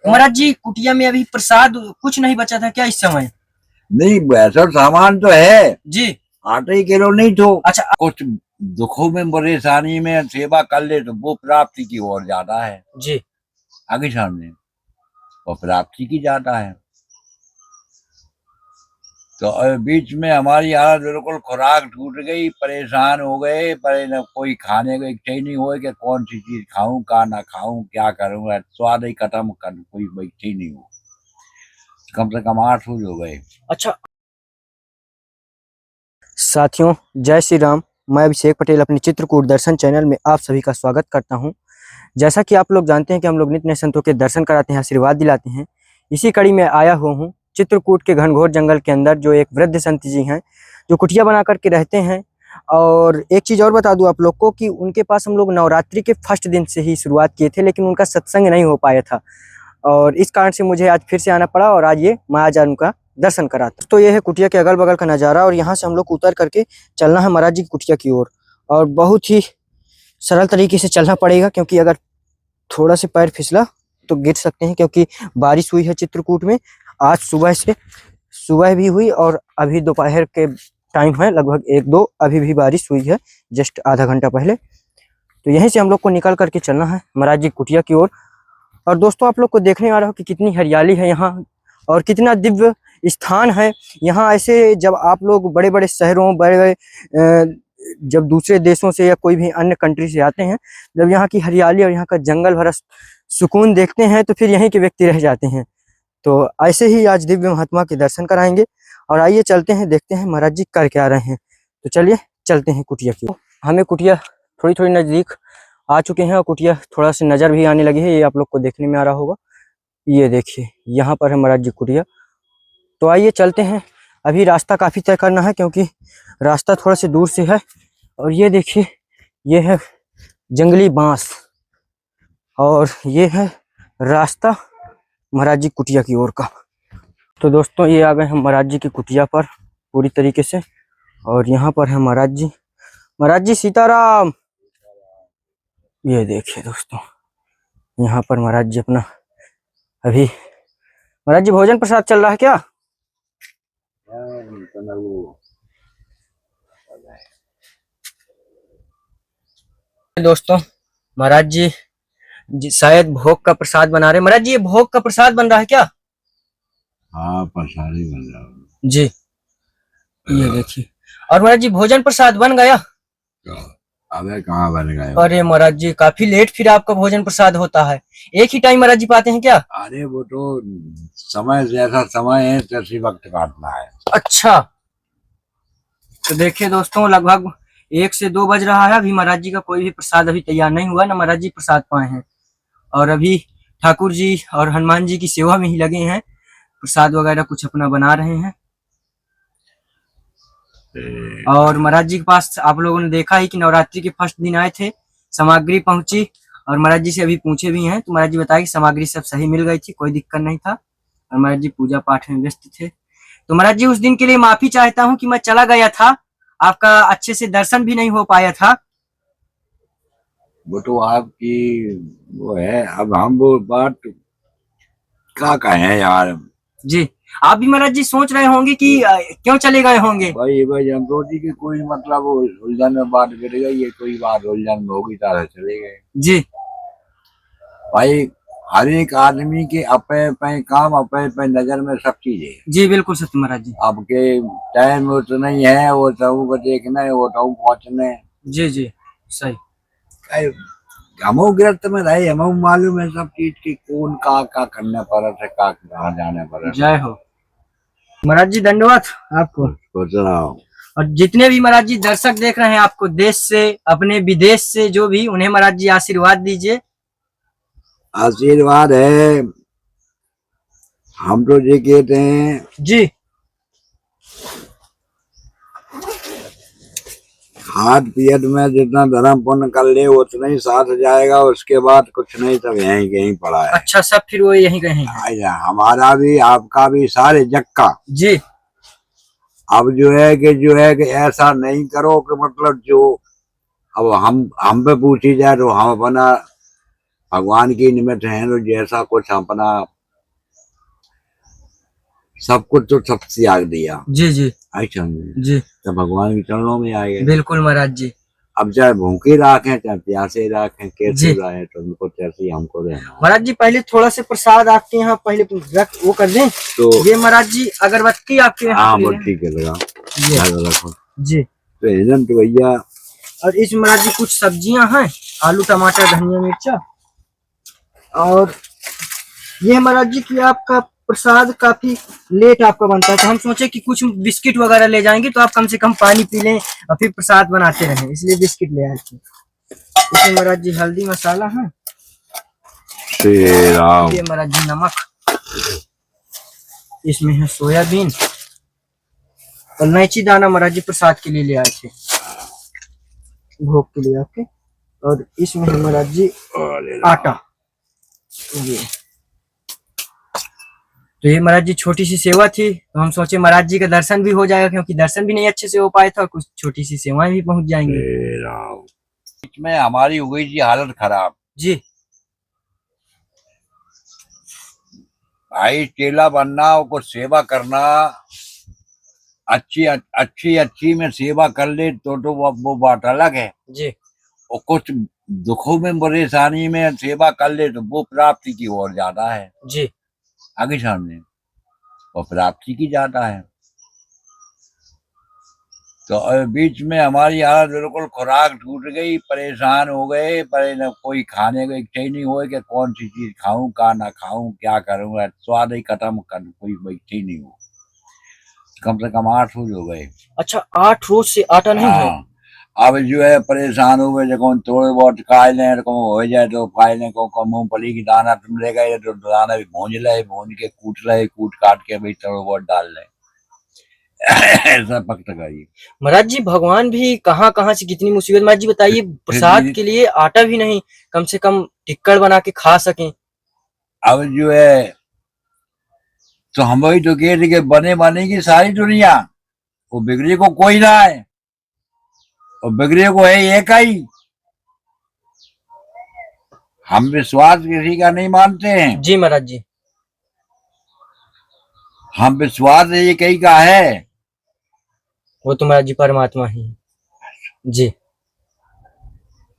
महाराज जी कुटिया में अभी प्रसाद कुछ नहीं बचा था क्या इस समय? नहीं, वैसा सामान तो है जी। 8 किलो नहीं तो अच्छा। कुछ दुखों में परेशानी में सेवा कर ले तो वो प्राप्ति की ओर ज्यादा है जी। आगे सामने, और प्राप्ति की ज्यादा है। तो बीच में हमारी हालत बिल्कुल खुराक टूट गई, परेशान हो गए, पर कोई खाने को इच्छा ही नहीं हुआ कि कौन सी चीज खाऊं का ना खाऊं, क्या करूंगा, स्वाद ही खत्म कर, कोई इच्छा ही नहीं हो। कम से कम 8 रोज हो गए। अच्छा साथियों, जय श्री राम। मैं अभिषेक पटेल अपने चित्रकूट दर्शन चैनल में आप सभी का स्वागत करता हूं। जैसा कि आप लोग जानते हैं कि हम लोग नित्य नए संतों के दर्शन कराते हैं, आशीर्वाद दिलाते हैं। इसी कड़ी में आया हुआ हूं चित्रकूट के घनघोर जंगल के अंदर, जो एक वृद्ध संत जी हैं जो कुटिया बना करके रहते हैं। और एक चीज़ और बता दूं आप लोग को कि उनके पास हम लोग नवरात्रि के फर्स्ट दिन से ही शुरुआत किए थे, लेकिन उनका सत्संग नहीं हो पाया था और इस कारण से मुझे आज फिर से आना पड़ा और आज ये महाराज उनका दर्शन कराता। तो ये है कुटिया के अगल बगल का नज़ारा और यहाँ से हम लोग को उतर करके चलना है महाराज जी की कुटिया की ओर। और बहुत ही सरल तरीके से चलना पड़ेगा, क्योंकि अगर थोड़ा से पैर फिसला तो गिर सकते हैं, क्योंकि बारिश हुई है चित्रकूट में। आज सुबह भी हुई और अभी दोपहर के टाइम है लगभग 1-2, अभी भी बारिश हुई है जस्ट आधा घंटा पहले। तो यहीं से हम लोग को निकल करके चलना है महाराज जी कुटिया की ओर। और दोस्तों, आप लोग को देखने आ रहा हो कि कितनी हरियाली है यहाँ और कितना दिव्य स्थान है यहाँ। ऐसे जब आप लोग बड़े बड़े शहरों, बड़े बड़े जब दूसरे देशों से या कोई भी अन्य कंट्री से आते हैं, जब यहाँ की हरियाली और यहाँ का जंगल भरा सुकून देखते हैं तो फिर यहीं के व्यक्ति रह जाते हैं। तो ऐसे ही आज दिव्य महात्मा के दर्शन कराएंगे। और आइए चलते हैं, देखते हैं महाराज जी कर क्या रहे हैं। तो चलिए चलते हैं कुटिया की। हमें कुटिया थोड़ी थोड़ी नज़दीक आ चुके हैं और कुटिया थोड़ा सा नज़र भी आने लगी है, ये आप लोग को देखने में आ रहा होगा। ये देखिए यहाँ पर है महाराज जी कुटिया। तो आइए चलते हैं। अभी रास्ता काफ़ी तय करना है क्योंकि रास्ता थोड़ा से दूर से है। और ये देखिए, ये है जंगली बांस और ये है रास्ता महाराज जी कुटिया की ओर का। तो दोस्तों, ये आ गए हम महाराज जी की कुटिया पर पूरी तरीके से। और यहाँ पर है महाराज जी। महाराज जी सीताराम। ये देखिए दोस्तों, यहाँ पर महाराज जी अपना अभी महाराज जी भोजन प्रसाद चल रहा है क्या? दोस्तों, महाराज जी शायद भोग का प्रसाद बना रहे। महाराज जी, ये भोग का प्रसाद बन रहा है क्या? हाँ, प्रसाद ही बन रहा है जी। ये देखिए, और महाराज जी भोजन प्रसाद बन गया? अबे कहाँ बन गए? अरे महाराज जी, काफी लेट फिर आपका भोजन प्रसाद होता है। एक ही टाइम महाराज जी पाते हैं क्या? अरे वो तो समय जैसा समय है तैसी वक्त काटना है। अच्छा, तो देखिए दोस्तों, लगभग 1 से 2 बज रहा है। अभी महाराज जी का कोई भी प्रसाद अभी तैयार नहीं हुआ, ना महाराज जी प्रसाद पाए हैं। और अभी ठाकुर जी और हनुमान जी की सेवा में ही लगे हैं, प्रसाद वगैरह कुछ अपना बना रहे हैं। और महाराज जी के पास आप लोगों ने देखा ही कि नवरात्रि के फर्स्ट दिन आए थे, सामग्री पहुंची और महाराज जी से अभी पूछे भी हैं तो महाराज जी बताया कि सामग्री सब सही मिल गई थी, कोई दिक्कत नहीं था। और महाराज जी पूजा पाठ में व्यस्त थे। तो महाराज जी, उस दिन के लिए माफी चाहता हूँ कि मैं चला गया था, आपका अच्छे से दर्शन भी नहीं हो पाया था। वो तो आपकी वो है, अब हम वो बात क्या कहें यार। जी, आप भी महाराज जी सोच रहे होंगे कि क्यों चले गए होंगे। भाई हम सोची कि कोई मतलब उलझन में बात गिर गई है, कोई बात उलझन में होगी तरह चले गए। जी भाई, हर एक आदमी के अपने पे काम, अपने पे नजर में सब चीजें। जी बिल्कुल सत्य महाराज जी। आपके टाइम वो तो नहीं है, वो सब को देखना है, वो तो पहुंचने। जी जी सही। हमो गिरफ्त में रहे, हमो मालूम है सब चीज की कौन का करने पर है, का कहाँ जाने पर। जय हो महाराज जी, धन्यवाद आपको। सोच रहा हूँ। और जितने भी महाराज जी दर्शक देख रहे हैं आपको, देश से, अपने विदेश से, जो भी, उन्हें महाराज जी आशीर्वाद दीजिए। आशीर्वाद है, हम तो ये कहते हैं जी। हाथ पियत में जितना धर्म पुण्य कर ले उतना ही साथ जाएगा, उसके बाद कुछ नहीं, सब यहीं कहीं पड़ा है। अच्छा, सब फिर वो यहीं कहीं है। हमारा भी आपका भी सारे जग का। जी। अब जो है कि ऐसा नहीं करो कि मतलब जो अब हम पे पूछी जाए तो हम अपना भगवान की निमित्त है तो जैसा कुछ अपना सब कुछ तो सब त्याग दिया। जी जी अच्छा जी, तो भगवान के चरणों में आ गए। बिल्कुल महाराज जी। अब चाहे भूखे राखें चाहे प्यासे राखें कैसे जी रहे तो उनको कैसे ही हमको रहना है। महाराज जी, पहले थोड़ा से प्रसाद आपके यहाँ पहले रख वो कर दें। तो ये महाराज जी अगरबत्ती आपके यहाँ हाँ ले वो लें। ठीक है लगा ये ध्यान रखो। जी, तो हिजन तो भैया और इसमें महाराज जी कुछ सब्जियां हैं, आलू टमाटर धनिया मिर्चा। और ये महाराज जी कि आपका प्रसाद काफी लेट आपका बनता है, तो हम सोचे कि कुछ बिस्किट वगैरह ले जाएंगे तो आप कम से कम पानी पी लें और फिर प्रसाद बनाते रहें, इसलिए बिस्किट ले आए थे। इसमें महाराज जी हल्दी मसाला है, श्री राम। ये महाराज जी नमक, इसमें है सोयाबीन और इलायची दाना महाराज जी प्रसाद के लिए ले आए थे, भोग के लिए आपके। और इसमें है महाराज जी आटा। ये तो ये महाराज जी छोटी सी सेवा थी, तो हम सोचे महाराज जी का दर्शन भी हो जाएगा, क्योंकि दर्शन भी नहीं अच्छे से हो पाए था, कुछ छोटी सी सेवाएं भी पहुंच जाएंगी। श्री राम। बीच में हमारी हो गई थी हालत खराब। जी भाई चेला बनना और कुछ सेवा करना, अच्छी अच्छी अच्छी में सेवा कर ले तो वो बात अलग है। जी और कुछ दुखों में परेशानी में सेवा कर ले तो वो प्राप्ति की ओर ज्यादा है, जी आगे सामने और प्राप्ति की ज्यादा है। तो बीच में हमारी हालत बिल्कुल खुराक टूट गई, परेशान हो गए, पर कोई खाने को इच्छा ही नहीं हो कि कौन सी चीज खाऊं का ना खाऊं क्या करूंगा, स्वाद ही खत्म कर कोई इच्छा ही नहीं हो। कम से कम 8 रोज हो गए। अच्छा, 8 रोज से आटा नहीं है। हाँ, अब जो है परेशान हो गए, जो थोड़े बहुत खाए लें को हो जाए तो खाए लें को मूंगफली की दाना तुम ले गए तो दाना भी भूंज ले, भूंज के कूट काट के भाई थोड़ा बहुत डाल लें ऐसा पकता गई। महाराज जी भगवान भी कहाँ कहाँ से कितनी मुसीबत, महाराज जी बताइए, प्रसाद के लिए आटा भी नहीं, कम से कम टिक्कड़ बना के खा सकें। अब जो है तो हम वही तो कह रहे कि बने बने की सारी दुनिया, वो बिगड़े को कोई ना है और बिगड़े को है एक ही। हम विश्वास किसी का नहीं मानते हैं। जी महाराज जी, हम विश्वास एक ही का है, वो तो महाराज जी परमात्मा ही है। जी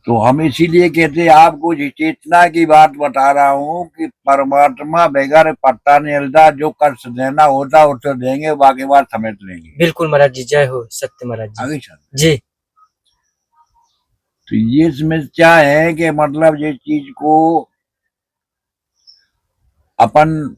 तो हम इसीलिए कहते हैं आपको चेतना की बात बता रहा हूँ कि परमात्मा बगैर पट्टा नहीं हिलता, जो कर देना होता उसको देंगे, बाकी बात समेट लेंगे। बिल्कुल महाराज जी, जय हो सत्य महाराज जी। आगे चल। जी तो ये समस्या है कि मतलब ये चीज को अपन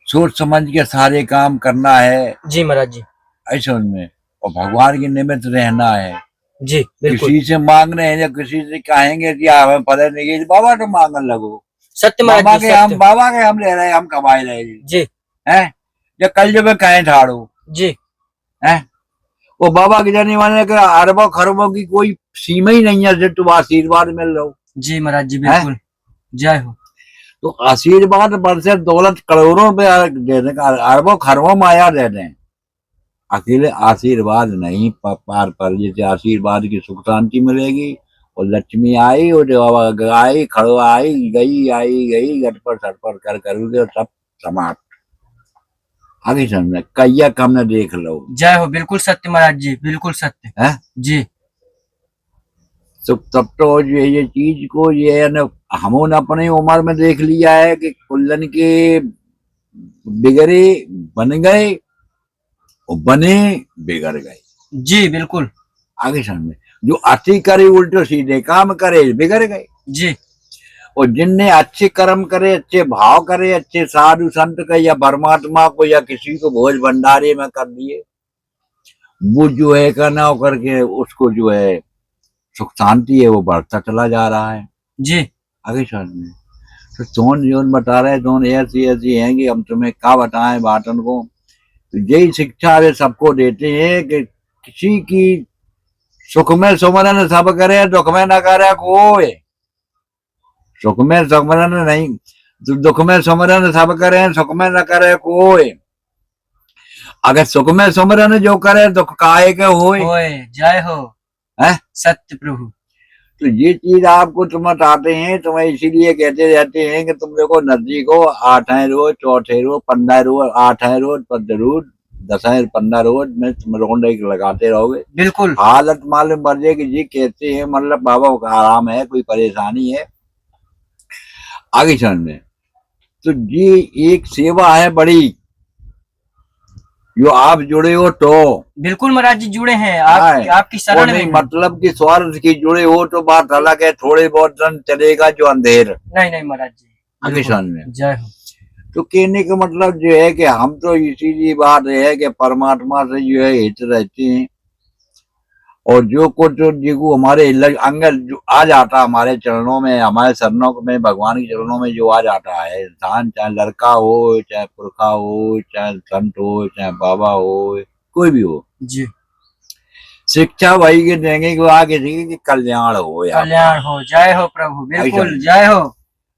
सोच समझ के सारे काम करना है। जी महाराज जी, ऐसा में और भगवान के निमित्त रहना है। जी बिल्कुल किसी से मांगने हैं या किसी से कहेंगे कि हमें पता नहीं है बाबा तो मांगने लगो, सत्य महाराज जी, सत्य। बाबा के हम ले रहे हैं, हम कमाए रहे जी हैं, या कल जब कहें ठाड़ो जी है, वो बाबा के जाने वाले के अरबों खरबों की कोई सीमा ही नहीं है, जो तुम आशीर्वाद मिल रहा हो। जी महाराज जी बिल्कुल, जय हो। तो आशीर्वाद बढ़ दौलत करोड़ों पे दे दें, अरबों खरबों माया दे दें, अकेले आशीर्वाद नहीं पार पर जैसे आशीर्वाद की सुख शांति मिलेगी और लक्ष्मी आई और आई खड़ो आई गई गटपर सटपर कर करोगे और सब समाप्त। आगे समझ कैया कम न देख लो। जय हो, बिल्कुल सत्य महाराज जी, बिल्कुल सत्य है जी। तो तब तो ये चीज को ये न हमों ने अपनी उम्र में देख लिया है कि कुल्लन के बिगड़े बन गए और बने बिगड़ गए। जी बिल्कुल। आगे समझ जो अति करे उल्टे सीधे काम करे बिगड़ गए जी और जिनने अच्छे कर्म करे, अच्छे भाव करे, अच्छे साधु संत का या परमात्मा को या किसी को भोज भंडारे में कर दिए, वो जो है करना करके उसको जो है सुख शांति है वो बढ़ता चला जा रहा है। जी आगे समझ में तो जोन जोन बता रहे जोन ऐसी ऐसी हैं कि हम तुम्हें क्या बताएं बातन को। तो यही शिक्षा वे सबको देते हैं कि किसी की सुख में सुमरन सब करे, दुख में न करे कोई। सुख में सुमरन नहीं, दुख में सुमरन सब करे, सुख में न करे कोई। अगर सुख में सुमरन जो करे दुख काहे के होए। जय हो है सत्य प्रभु। तो ये चीज आपको तुम बताते हैं, तुम्हें इसीलिए कहते रहते हैं कि तुम देखो नजदीक हो, 8 रोज, चौथे रोज, 15 रोज, 8 रोज पर जरूर 10 15 रोज में तुम राउंड एक लगाते रहोगे। बिल्कुल हालत मालूम पड़ जाए कि जी कहते हैं मतलब बाबा का आराम है, कोई परेशानी है आगे चल में, तो ये एक सेवा है बड़ी, जो आप जुड़े हो तो। बिल्कुल महाराज जी जुड़े हैं हाँ, आपकी वो शरण में नहीं हैं। मतलब कि स्वार्थ की जुड़े हो तो बात अलग है, थोड़े बहुत दिन चलेगा जो अंधेर नहीं नहीं महाराज जी आगे बिल्कुल। चल में। जय हो। तो कहने का मतलब जो है कि हम तो इसीलिए बात है कि परमात्मा से जो है हित रहते हैं, और जो कुछ जो हमारे अंगल जो आ जाता हमारे चरणों में, हमारे चरणों में, भगवान के चरणों में जो आ जाता है इंसान, चाहे लड़का हो, चाहे पुरखा हो, चाहे संत हो, चाहे बाबा हो, कोई भी हो, जी शिक्षा वही के देंगे कि आगे देंगे कि कल्याण हो या कल्याण हो। जय हो प्रभु बिल्कुल ऐसा। जय हो।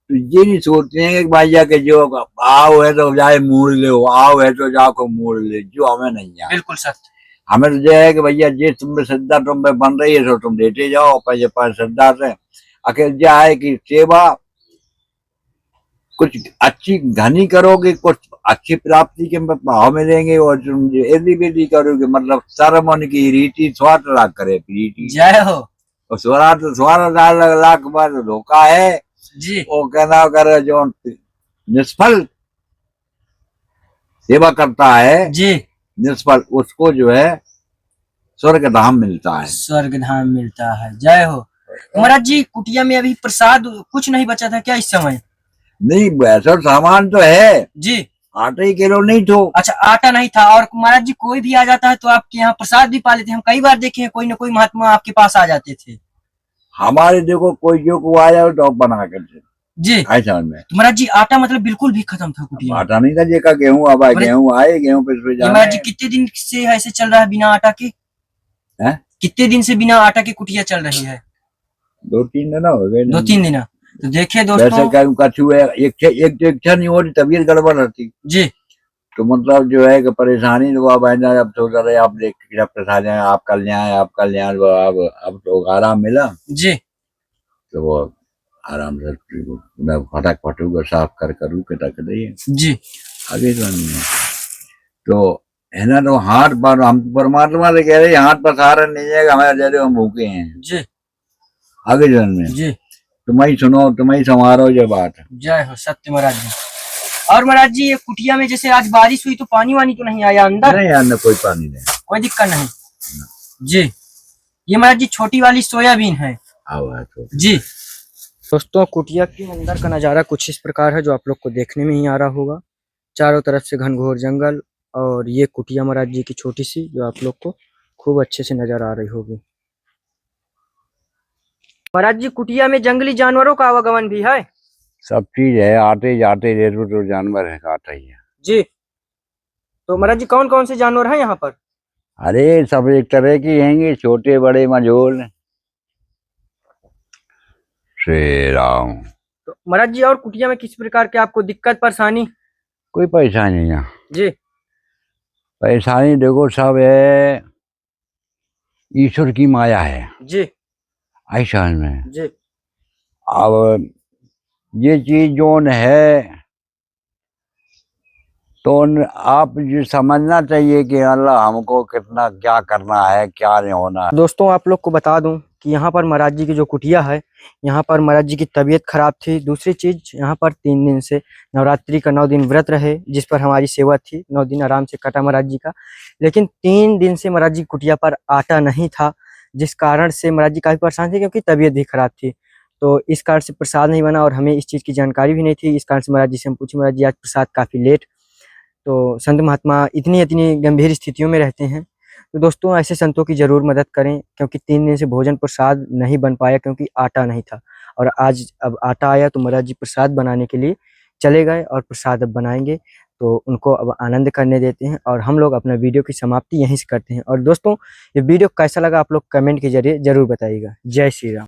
तो ये नहीं सोचते हैं कि भाई जाके जो आओ है तो जाए मोड़ ले, आओ है तो जाको मोड़ ले, जो हमें नहीं है। बिल्कुल सत्य। हमें तो यह है कि भैया जे तुम में श्रद्धा तुम पे बन रही है तो तुम देते जाओ पैसे पर श्रद्धा से। अकेले यह है कि सेवा कुछ अच्छी घनी करोगे, कुछ अच्छी प्राप्ति के भाव मिलेंगे, और तुम यदि विधि करोगे मतलब सरमन की रीति स्वार्थ लाख करे प्रीति। जय हो। और स्वार्थ स्वार्थ लाख बार धोखा है जी वो कहना कर जो निष्फल सेवा करता है, जी निष्फल, उसको जो है स्वर्ग धाम मिलता है। स्वर्ग धाम मिलता है। जय हो। महाराज जी कुटिया में अभी प्रसाद कुछ नहीं बचा था क्या इस समय? नहीं वैसा सामान तो है, जी 8 किलो नहीं तो। अच्छा आटा नहीं था। और महाराज जी कोई भी आ जाता है तो आपके यहाँ प्रसाद भी पा लेते हैं। हम कई बार देखे हैं कोई ना कोई महात्मा आपके पास आ जाते थे। हमारे देखो कोई जो को आ जाए तो बना कर दे जी ऐसा में। तो महाराज जी आटा मतलब बिल्कुल भी खत्म था कुटिया में। आटा नहीं था जेका गेहूं, अब गेहूं आए, गेहूं पे ये जाना महाराज जी है। कितने दिन से ऐसे चल रहा है बिना आटा के? हैं? कितने दिन से बिना आटा के कुटिया चल रही है? 2-3 दिन हो गए। 2-3 दिन। तो देखिए वैसे दोस्तों कछु है, एक तो इच्छा नहीं हो रही, तबीयत गड़बड़ रहती, जी तो मतलब जो है कि परेशानी तो अब है ना, अब तो रहे आप देख जब प्रसाद जाए आप कल्याण, आप कल्याण, अब तो आराम मिला, जी तो वो आराम से फटक फटूक साफ कर करूँ के रख दिए जी आगे तो नहीं है। तो है ना, तो हाथ पर हम परमात्मा से कह रहे हैं, हाथ पसारा नहीं जाएगा हमारे जरिए, हम भूखे हैं जी आगे जन्म में। जी तुम्हारी सुनो, तुम्हारी संवारो जो बात। जय हो सत्य महाराज जी। और महाराज जी ये कुटिया में जैसे आज बारिश हुई तो पानी वानी तो नहीं आया अंदर? नहीं यार, कोई पानी नहीं, कोई दिक्कत नहीं जी। ये महाराज जी छोटी वाली सोयाबीन है। आओ है तो जी दोस्तों कुटिया के अंदर का नज़ारा कुछ इस प्रकार है जो आप लोग को देखने में ही आ रहा होगा। चारों तरफ से घनघोर जंगल, और ये कुटिया महाराज जी की छोटी सी जो आप लोग को खूब अच्छे से नजर आ रही होगी। महाराज जी कुटिया में जंगली जानवरों का आवागमन भी है? सब चीज है, आते जाते रेरू तो जानवर है, आता ही है जी तो महाराज जी कौन कौन से जानवर हैं यहाँ पर? अरे सब एक तरह की हैंगे, छोटे बड़े मझोल। श्री राम। तो महाराज जी और कुटिया में किस प्रकार के आपको दिक्कत परेशानी? कोई परेशानी नहीं है, जी परेशानी देखो सब है ईश्वर की माया है जी ऐसा में। जी अब ये चीज जोन है तो आप जो समझना चाहिए कि अल्लाह हमको कितना क्या करना है, क्या नहीं होना है। दोस्तों आप लोग को बता दूं कि यहाँ पर महाराज जी की जो कुटिया है, यहाँ पर महाराज जी की तबीयत खराब थी। दूसरी चीज यहाँ पर 3 दिन से नवरात्रि का 9 दिन व्रत रहे, जिस पर हमारी सेवा थी। 9 दिन आराम से कटा महाराज जी का, लेकिन 3 दिन से महाराज जी की कुटिया पर आटा नहीं था, जिस कारण से महाराज जी काफी परेशान थे क्योंकि तबीयत भी खराब थी। तो इस कारण से प्रसाद नहीं बना और हमें इस चीज की जानकारी भी नहीं थी। इस कारण से महाराज जी से हम पूछे, महाराज जी आज प्रसाद काफी लेट। तो संत महात्मा इतनी इतनी गंभीर स्थितियों में रहते हैं, तो दोस्तों ऐसे संतों की जरूर मदद करें, क्योंकि 3 दिन से भोजन प्रसाद नहीं बन पाया क्योंकि आटा नहीं था। और आज अब आटा आया तो महाराज जी प्रसाद बनाने के लिए चले गए और प्रसाद अब बनाएंगे, तो उनको अब आनंद करने देते हैं और हम लोग अपना वीडियो की समाप्ति यहीं से करते हैं। और दोस्तों ये वीडियो कैसा लगा आप लोग कमेंट के जरिए जरूर बताइएगा। जय श्री राम।